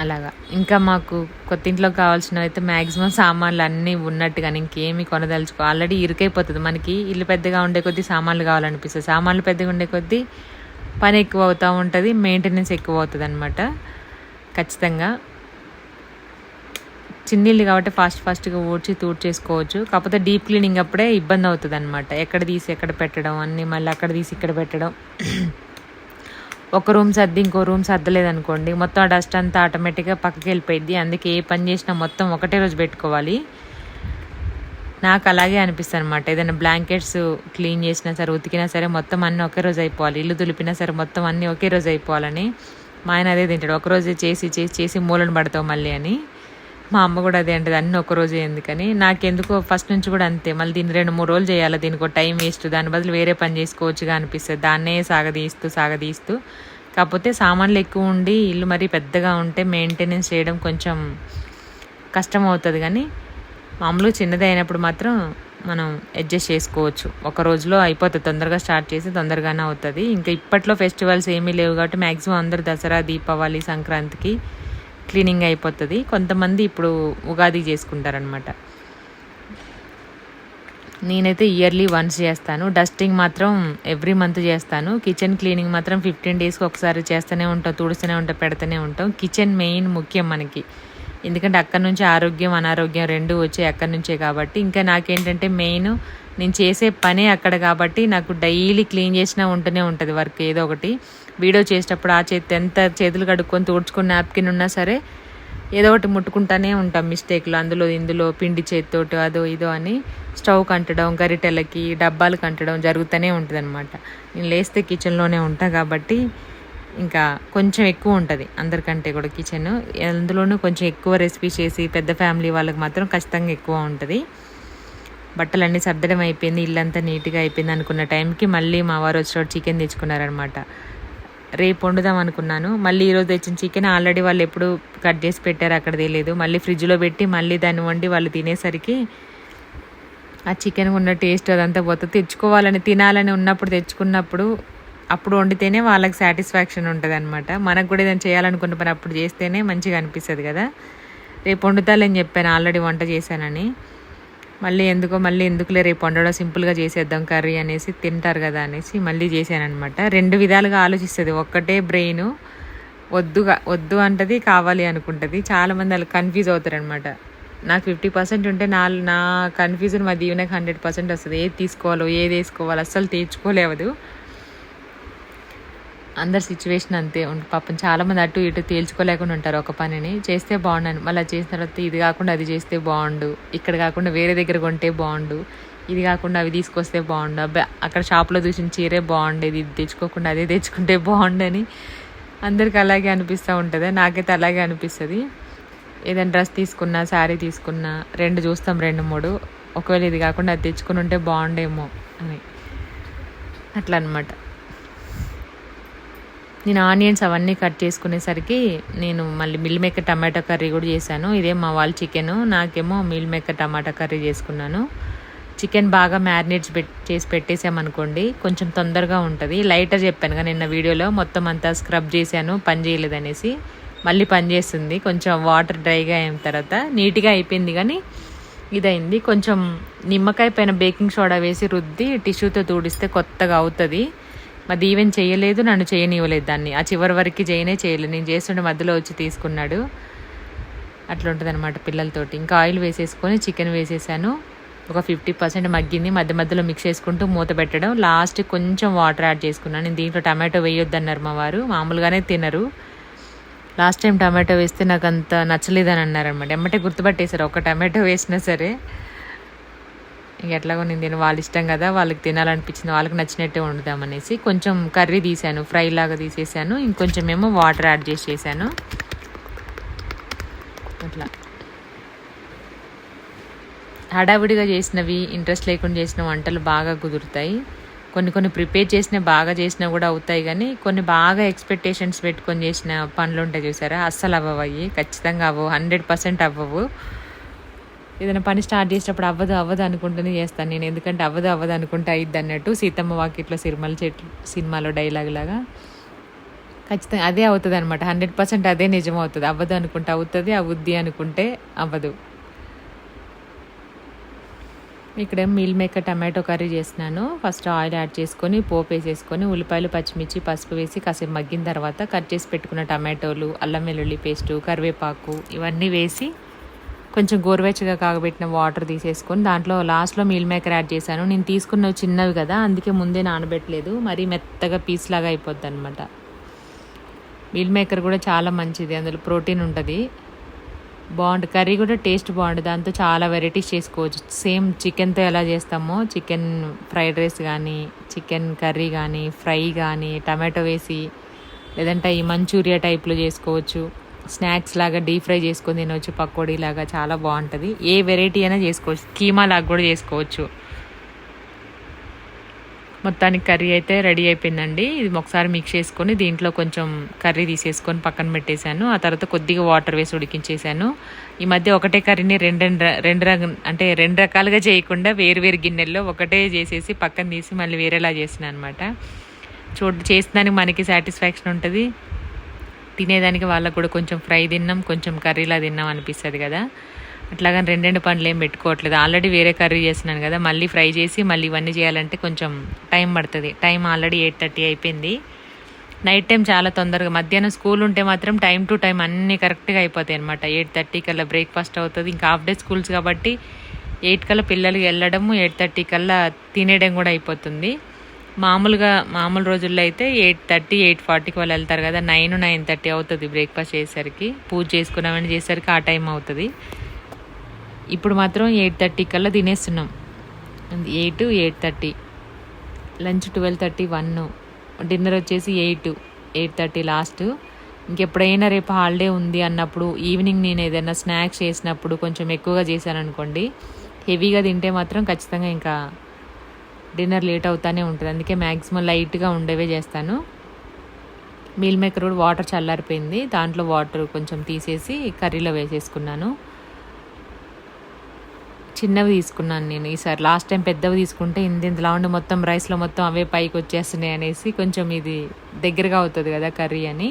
అలాగా ఇంకా మాకు కొత్త ఇంట్లో కావాల్సినవి అయితే మ్యాక్సిమం సామాన్లు అన్నీ ఉన్నట్టుగా ఇంకేమీ కొనదలుచుకో. ఆల్రెడీ ఇరుకైపోతుంది మనకి. ఇల్లు పెద్దగా ఉండే కొద్దీ సామాన్లు కావాలనిపిస్తుంది. సామాన్లు పెద్దగా ఉండే కొద్దీ పని ఎక్కువ అవుతూ ఉంటుంది, మెయింటెనెన్స్ ఎక్కువ అవుతుంది అనమాట. ఖచ్చితంగా చిన్నీళ్ళు కాబట్టి ఫాస్ట్గా తూడ్ చేసుకోవచ్చు. కాకపోతే డీప్ క్లీనింగ్ అప్పుడే ఇబ్బంది అవుతుంది అనమాట. ఎక్కడ తీసి ఎక్కడ పెట్టడం, అన్నీ మళ్ళీ అక్కడ తీసి ఇక్కడ పెట్టడం. ఒక రూమ్ సర్ది ఇంకో రూమ్ సర్దలేదనుకోండి, మొత్తం ఆ డస్ట్ అంతా ఆటోమేటిక్గా పక్కకి వెళ్ళిపోయింది. అందుకే ఏ పని చేసినా మొత్తం ఒకటే రోజు పెట్టుకోవాలి. నాకు అలాగే అనిపిస్తుంది అనమాట. ఏదైనా బ్లాంకెట్స్ క్లీన్ చేసినా సరే, ఉతికినా సరే మొత్తం అన్నీ ఒకే రోజు అయిపోవాలి. ఇల్లు దులిపినా సరే మొత్తం అన్నీ ఒకే రోజు అయిపోవాలని మా ఆయన అదే తింటాడు. ఒకరోజే చేసి మూలను పడతావు మళ్ళీ అని. మా అమ్మ కూడా అదే అంటది, అన్నీ ఒకరోజే ఎందుకని. నాకెందుకో ఫస్ట్ నుంచి కూడా అంతే. మళ్ళీ దీన్ని 2-3 రోజులు చేయాలి, దీనికి ఒక టైం వేస్ట్, దాని బదులు వేరే పని చేసుకోవచ్చుగా అనిపిస్తుంది. దాన్నే సాగదీస్తూ కాకపోతే సామాన్లు ఎక్కువ ఉండి ఇల్లు మరీ పెద్దగా ఉంటే మెయింటెనెన్స్ చేయడం కొంచెం కష్టం అవుతుంది. కానీ మామూలుగా చిన్నది అయినప్పుడు మాత్రం మనం అడ్జస్ట్ చేసుకోవచ్చు. ఒక రోజులో అయిపోతుంది. తొందరగా స్టార్ట్ చేసి తొందరగానే అవుతుంది. ఇంకా ఇప్పట్లో ఫెస్టివల్స్ ఏమీ లేవు కాబట్టి మ్యాక్సిమం అందరూ దసరా, దీపావళి, సంక్రాంతికి క్లీనింగ్ అయిపోతుంది. కొంతమంది ఇప్పుడు ఉగాది చేసుకుంటారనమాట. నేనైతే ఇయర్లీ వన్స్ చేస్తాను. డస్టింగ్ మాత్రం ఎవ్రీ మంత్ చేస్తాను. కిచెన్ క్లీనింగ్ మాత్రం 15 డేస్కి ఒకసారి చేస్తూనే ఉంటాం, తుడుస్తూనే ఉంటాం, పెడుతూనే ఉంటాం. కిచెన్ మెయిన్ ముఖ్యం మనకి. ఎందుకంటే అక్కడి నుంచి ఆరోగ్యం అనారోగ్యం రెండు వచ్చాయి అక్కడి నుంచే కాబట్టి. ఇంకా నాకేంటంటే మెయిన్ నేను చేసే పనే అక్కడ కాబట్టి నాకు డైలీ క్లీన్ చేసినా ఉంటూనే ఉంటుంది వర్క్ ఏదో ఒకటి. వీడియో చేసేటప్పుడు ఆ చేతి ఎంత చేతులు కడుక్కొని తుడుచుకుని నాప్కిన్ ఉన్నా సరే ఏదో ఒకటి ముట్టుకుంటానే ఉంటాం మిస్టేక్లు, అందులో ఇందులో పిండి చేతితోటి అదో ఇదో అని స్టవ్ కంటడం, గరిటెలకి డబ్బాలు కంటడం జరుగుతూనే ఉంటుంది అనమాట. నేను లేస్తే కిచెన్లోనే ఉంటా కాబట్టి ఇంకా కొంచెం ఎక్కువ ఉంటుంది అందరికంటే కూడా కిచెన్. అందులోనూ కొంచెం ఎక్కువ రెసిపీ చేసి పెద్ద ఫ్యామిలీ వాళ్ళకి మాత్రం ఖచ్చితంగా ఎక్కువ ఉంటుంది. బట్టలన్నీ సర్దడం అయిపోయింది, ఇల్లంతా నీట్గా అయిపోయింది అనుకున్న టైంకి మళ్ళీ మా వారు వచ్చినప్పుడు చికెన్ తెచ్చుకున్నారనమాట. రేపు వండుదాం అనుకున్నాను, మళ్ళీ ఈరోజు తెచ్చిన చికెన్ ఆల్రెడీ వాళ్ళు ఎప్పుడు కట్ చేసి పెట్టారు అక్కడ తెలియదు. మళ్ళీ ఫ్రిడ్జ్లో పెట్టి మళ్ళీ దాన్ని వండి వాళ్ళు తినేసరికి ఆ చికెన్ ఉన్న టేస్ట్ అదంతా పోతుంది. తెచ్చుకోవాలని తినాలని ఉన్నప్పుడు తెచ్చుకున్నప్పుడు అప్పుడు వండితేనే వాళ్ళకి సాటిస్ఫాక్షన్ ఉంటుంది అనమాట. మనకు కూడా ఏదైనా చేయాలనుకున్న పని అప్పుడు చేస్తేనే మంచిగా అనిపిస్తుంది కదా. రేపు వండుతాలని చెప్పాను, ఆల్రెడీ వంట చేశానని. మళ్ళీ ఎందుకులే రేపు వండడం సింపుల్గా చేసేద్దాం కర్రీ అనేసి తింటారు కదా అనేసి మళ్ళీ చేశానమాట. రెండు విధాలుగా ఆలోచిస్తుంది, ఒక్కటే బ్రెయిన్ వద్దు అంటది, కావాలి అనుకుంటుంది. చాలామంది అలా కన్ఫ్యూజ్ అవుతారనమాట. నాకు 50% ఉంటే నా కన్ఫ్యూజన్ మా దీవెనకు 100% వస్తుంది. ఏది తీసుకోవాలో ఏది వేసుకోవాలో అస్సలు తీర్చుకోలేవదు. అందరి సిచ్యువేషన్ అంతే పాపం. చాలామంది అటు ఇటు తేల్చుకోలేకుండా ఉంటారు ఒక పనిని. చేస్తే బాగుండను, మళ్ళీ చేసిన తర్వాత ఇది కాకుండా అది చేస్తే బాగుండు, ఇక్కడ కాకుండా వేరే దగ్గర కొంటే బాగుండు, ఇది కాకుండా అవి తీసుకొస్తే బాగుండు, అబ్బా అక్కడ షాప్లో చూసిన చీరే బాగుండేది, ఇది తెచ్చుకోకుండా అదే తెచ్చుకుంటే బాగుండని అందరికి అలాగే అనిపిస్తూ ఉంటుంది. నాకైతే అలాగే అనిపిస్తుంది. ఏదైనా డ్రెస్ తీసుకున్నా శారీ తీసుకున్నా రెండు చూస్తాం, 2-3, ఒకవేళ ఇది కాకుండా అది తెచ్చుకుని ఉంటే బాగుండేమో అని అట్లా అనమాట. నేను ఆనియన్స్ అవన్నీ కట్ చేసుకునేసరికి నేను మళ్ళీ మిల్ మేకర్ టమాటా కర్రీ కూడా చేశాను. ఇదే మా వాళ్ళ చికెను, నాకేమో మిల్ మేకర్ టమాటా కర్రీ చేసుకున్నాను. చికెన్ బాగా మ్యారినేట్స్ చేసి పెట్టేసామనుకోండి కొంచెం తొందరగా ఉంటుంది. లైటర్ చెప్పాను కదా నిన్న వీడియోలో, మొత్తం అంతా స్క్రబ్ చేశాను పని చేయలేదనేసి. మళ్ళీ పని చేస్తుంది, కొంచెం వాటర్ డ్రైగా అయిన తర్వాత నీట్గా అయిపోయింది. కానీ ఇదైంది కొంచెం నిమ్మకాయ పైన బేకింగ్ సోడా వేసి రుద్ది టిష్యూతో తుడిస్తే కొత్తగా అవుతుంది. మాది ఈవెన్ చేయలేదు, నన్ను చేయనివ్వలేదు దాన్ని. ఆ చివరి వరకు చేయలేదు, నేను చేస్తుంటే మధ్యలో వచ్చి తీసుకున్నాడు. అట్లా ఉంటుంది అనమాట పిల్లలతోటి. ఇంకా ఆయిల్ వేసేసుకొని చికెన్ వేసేసాను. ఒక 50% మగ్గింది, మధ్య మధ్యలో మిక్స్ చేసుకుంటూ మూత పెట్టడం. లాస్ట్ కొంచెం వాటర్ యాడ్ చేసుకున్నాను. నేను దీంట్లో టమాటో వేయొద్దన్నారు మా వారు, మామూలుగానే తినరు. లాస్ట్ టైం టమాటో వేస్తే నాకు అంత నచ్చలేదని అన్నారనమాట. ఎమ్మటే గుర్తుపట్టేశారు ఒక టమాటో వేసినా సరే. ఇంక ఎట్లాగో నేను తిన వాళ్ళ ఇష్టం కదా, వాళ్ళకి తినాలనిపించింది, వాళ్ళకి నచ్చినట్టే వండుదామనేసి కొంచెం కర్రీ తీసాను, ఫ్రై లాగా తీసేసాను. ఇంకొంచెం ఏమో వాటర్ యాడ్ చేసేసాను. అట్లా హడావిడిగా చేసినవి, ఇంట్రెస్ట్ లేకుండా చేసిన వంటలు బాగా కుదురుతాయి. కొన్ని ప్రిపేర్ చేసినా బాగా చేసినా కూడా అవుతాయి. కానీ కొన్ని బాగా ఎక్స్పెక్టేషన్స్ పెట్టుకొని చేసిన పనులు ఉంటాయి చూసారా, అస్సలు అవ్వవు. అవి ఖచ్చితంగా అవ్వవు, 100% అవ్వవు. ఏదైనా పని స్టార్ట్ చేసేటప్పుడు అవ్వదు అనుకుంటూనే చేస్తాను నేను. ఎందుకంటే అవ్వదు అనుకుంటే అయిద్ది అన్నట్టు సీతమ్మ వాకిట్లో సిరిమల చెట్లు సినిమాలో డైలాగ్ లాగా ఖచ్చితంగా అదే అవుతుంది అనమాట. 100% అదే నిజం అవుతుంది. అవ్వదు అనుకుంటే అవుతుంది, అవుద్ది అనుకుంటే అవ్వదు. ఇక్కడ మీల్ మేకర్ టమాటో కర్రీ చేస్తున్నాను. ఫస్ట్ ఆయిల్ యాడ్ చేసుకొని పోపు వేసేసుకొని ఉల్లిపాయలు పచ్చిమిర్చి పసుపు వేసి కాసేపు మగ్గిన తర్వాత కట్ చేసి పెట్టుకున్న టమాటోలు, అల్లం వెల్లుల్లి పేస్టు, కరివేపాకు ఇవన్నీ వేసి కొంచెం గోరువెచ్చగా కాగబెట్టిన వాటర్ తీసేసుకొని దాంట్లో లాస్ట్లో మీల్ మేకర్ యాడ్ చేశాను. నేను తీసుకున్నవి చిన్నవి కదా, అందుకే ముందే నానబెట్టలేదు, మరీ మెత్తగా పీస్ లాగా అయిపోద్ది అనమాట. మీల్ మేకర్ కూడా చాలా మంచిది, అందులో ప్రోటీన్ ఉంటుంది, బాగుంటుంది. కర్రీ కూడా టేస్ట్ బాగుంటుంది, దాంతో చాలా వెరైటీస్ చేసుకోవచ్చు. సేమ్ చికెన్తో ఎలా చేస్తామో, చికెన్ ఫ్రైడ్ రైస్ కానీ, చికెన్ కర్రీ కానీ, ఫ్రై కానీ, టమాటో వేసి, లేదంటే ఈ మంచూరియా టైప్లో చేసుకోవచ్చు. స్నాక్స్ లాగా డీప్ ఫ్రై చేసుకొని తినవచ్చు, పకోడీ లాగా చాలా బాగుంటుంది. ఏ వెరైటీ అయినా చేసుకోవచ్చు, కీమా లాగా కూడా చేసుకోవచ్చు. మొత్తానికి కర్రీ అయితే రెడీ అయిపోయిందండి. ఇది ఒకసారి మిక్స్ చేసుకొని దీంట్లో కొంచెం కర్రీ తీసేసుకొని పక్కన పెట్టేశాను. ఆ తర్వాత కొద్దిగా వాటర్ వేసి ఉడికించేసాను. ఈ మధ్య ఒకటే కర్రీని రెండు రకాలుగా చేయకుండా వేరు గిన్నెల్లో ఒకటే చేసేసి పక్కన తీసి మళ్ళీ వేరేలా చేసినాను అనమాట. చేసినానికి మనకి సాటిస్ఫాక్షన్ ఉంటుంది, తినేదానికి వాళ్ళకు కూడా కొంచెం ఫ్రై తిన్నాం, కొంచెం కర్రీలా తిన్నాం అనిపిస్తుంది కదా. అట్లాగని రెండు పనులు ఏం పెట్టుకోవట్లేదు. ఆల్రెడీ వేరే కర్రీ చేస్తున్నాను కదా, మళ్ళీ ఫ్రై చేసి మళ్ళీ ఇవన్నీ చేయాలంటే కొంచెం టైం పడుతుంది. టైం ఆల్రెడీ 8:30 అయిపోయింది. నైట్ టైం చాలా తొందరగా, మధ్యాహ్నం స్కూల్ ఉంటే మాత్రం టైం టు టైం అన్నీ కరెక్ట్గా అయిపోతాయి అనమాట. 8:30 కల్లా బ్రేక్ఫాస్ట్ అవుతుంది. ఇంకా హాఫ్ డే స్కూల్స్ కాబట్టి 8 కల్లా పిల్లలకి వెళ్ళడము, 8:30 కల్లా తినేయడం కూడా అయిపోతుంది. మామూలు రోజుల్లో అయితే 8:30, 8:40కి వాళ్ళు వెళ్తారు కదా, 9 అవుతుంది బ్రేక్ఫాస్ట్ చేసేసరికి. పూజ చేసుకున్నామని చేసేసరికి ఆ టైం అవుతుంది. ఇప్పుడు మాత్రం 8:30 కల్లా తినేస్తున్నాం. 8, 8:30, లంచ్ 12:30, 1, డిన్నర్ వచ్చేసి 8, 8:30 లాస్ట్. ఇంకెప్పుడైనా రేపు హాలిడే ఉంది అన్నప్పుడు ఈవినింగ్ నేను ఏదైనా స్నాక్స్ చేసినప్పుడు కొంచెం ఎక్కువగా చేశాను అనుకోండి, హెవీగా తింటే మాత్రం ఖచ్చితంగా ఇంకా డిన్నర్ లేట్ అవుతానే ఉంటుంది. అందుకే మ్యాక్సిమం లైట్గా ఉండేవే చేస్తాను. మీల్ మేకర్ కూడా వాటర్ చల్లారిపోయింది, దాంట్లో వాటర్ కొంచెం తీసేసి కర్రీలో వేసేసుకున్నాను. చిన్నవి తీసుకున్నాను నేను ఈసారి. లాస్ట్ టైం పెద్దవి తీసుకుంటే ఇంతలా ఉండి మొత్తం రైస్లో మొత్తం అవే పైకి వచ్చేస్తున్నాయి అనేసి కొంచెం ఇది దగ్గరగా అవుతుంది కదా కర్రీ అని.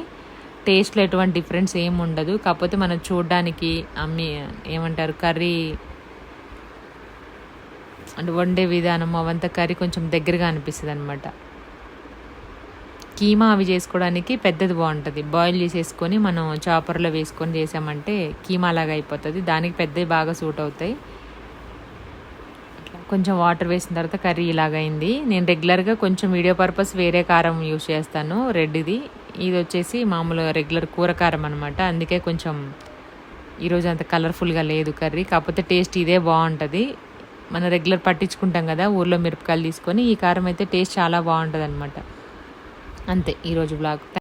టేస్ట్లో ఎటువంటి డిఫరెన్స్ ఏమి ఉండదు, కాకపోతే మనం చూడడానికి ఏమంటారు కర్రీ అంటే వండే విధానం అవంతా కర్రీ కొంచెం దగ్గరగా అనిపిస్తుంది అనమాట. కీమా అవి చేసుకోవడానికి పెద్దది బాగుంటుంది. బాయిల్ చేసేసుకొని మనం చాపర్లో వేసుకొని చేసామంటే కీమా లాగా అయిపోతుంది. దానికి పెద్దవి బాగా సూట్ అవుతాయి. కొంచెం వాటర్ వేసిన తర్వాత కర్రీ ఇలాగైంది. నేను రెగ్యులర్గా కొంచెం వీడియో పర్పస్ వేరే కారం యూస్ చేస్తాను, రెడ్ది. ఇది వచ్చేసి మామూలుగా రెగ్యులర్ కూర కారం అనమాట. అందుకే కొంచెం ఈరోజు అంత కలర్ఫుల్గా లేదు కర్రీ, కాకపోతే టేస్ట్ ఇదే బాగుంటుంది. మనం రెగ్యులర్ పట్టించుకుంటాం కదా ఊర్లో మిరపకాయలు తీసుకొని, ఈ కారం అయితే టేస్ట్ చాలా బాగుంటుంది అనమాట. అంతే ఈరోజు బ్లాగ్.